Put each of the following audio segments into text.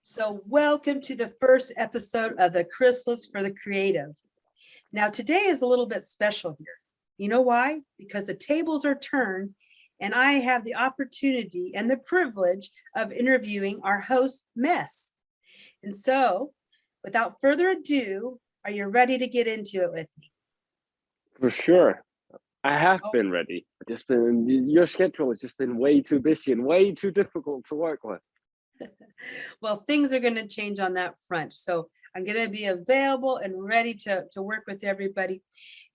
So welcome to the first episode of the Krisullis for the Creative. Now today is a little bit special here. You know why? Because the tables are turned and I have the opportunity and the privilege of interviewing our host, Mess. And so without further ado, are you ready to get into it with me? For sure. I have been ready. Your schedule has just been way too busy and way too difficult to work with. Well, things are going to change on that front. So I'm going to be available and ready to work with everybody.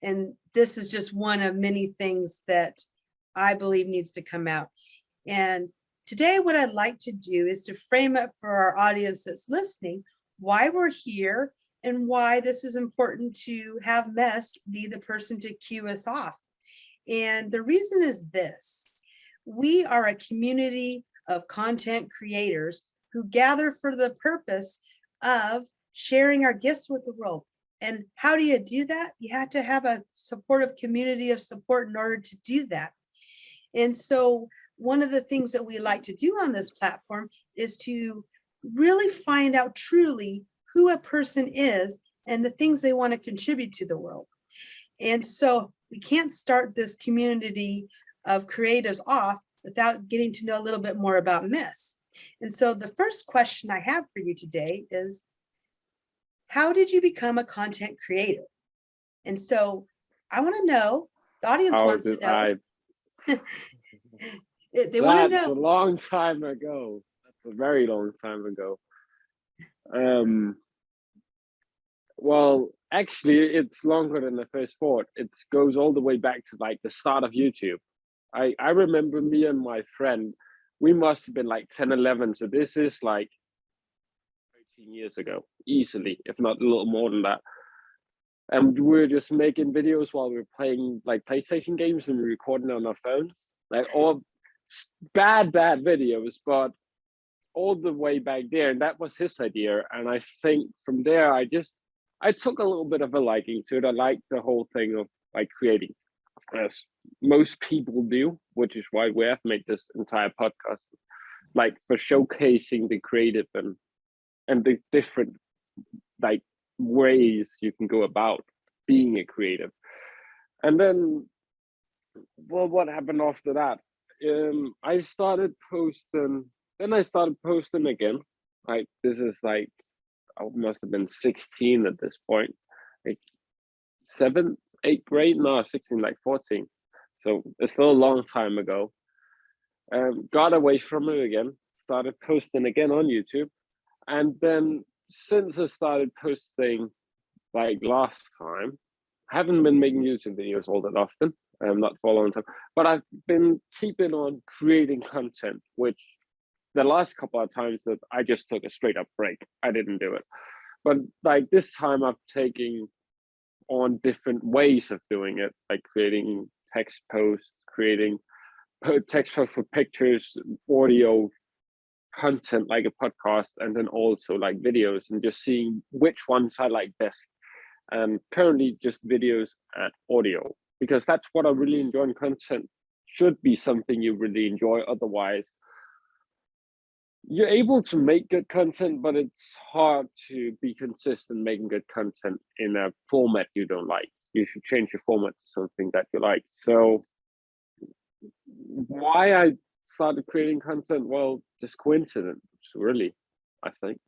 And this is just one of many things that I believe needs to come out. And today, what I'd like to do is to frame it for our audience that's listening, why we're here and why this is important to have Mess be the person to cue us off. And the reason is this: we are a community of content creators who gather for the purpose of sharing our gifts with the world. And how do you do that? You have to have a supportive community of support in order to do that. And so one of the things that we like to do on this platform is to really find out truly who a person is and the things they want to contribute to the world. And so we can't start this community of creatives off without getting to know a little bit more about Miss. And so the first question I have for you today is, how did you become a content creator? And so I want to know, the audience wants to know. They want to know. That's a long time ago. That's a very long time ago. Well, actually, it's longer than the first thought. It goes all the way back to like the start of YouTube. I remember me and my friend, we must have been like 10, 11. So this is like 13 years ago, easily, if not a little more than that. And we were just making videos while we were playing like PlayStation games and recording on our phones, like all bad videos, but all the way back there. And that was his idea. And I think from there, I took a little bit of a liking to it. I liked the whole thing of like creating, as most people do, which is why we have made this entire podcast, like for showcasing the creative and the different like ways you can go about being a creative. And then, well, what happened after that? I started posting. Then I started posting again. Like this is like, I must have been 16 at this point, like 7th, 8th grade. No, 16, like 14. So it's still a long time ago. Got away from it again, started posting again on YouTube. And then since I started posting like last time, I haven't been making YouTube videos all that often. I'm not following time, but I've been keeping on creating content, which the last couple of times that I just took a straight up break, I didn't do it. But like this time I'm taking on different ways of doing it, like creating text posts, creating text posts for pictures, audio content like a podcast, and then also like videos, and just seeing which ones I like best. And currently just videos and audio, because that's what I really enjoy in content. Should be something you really enjoy, otherwise you're able to make good content, but it's hard to be consistent making good content in a format you don't like. You should change your format to something that you like. So why I started creating content? Well, just coincidence, really, I think.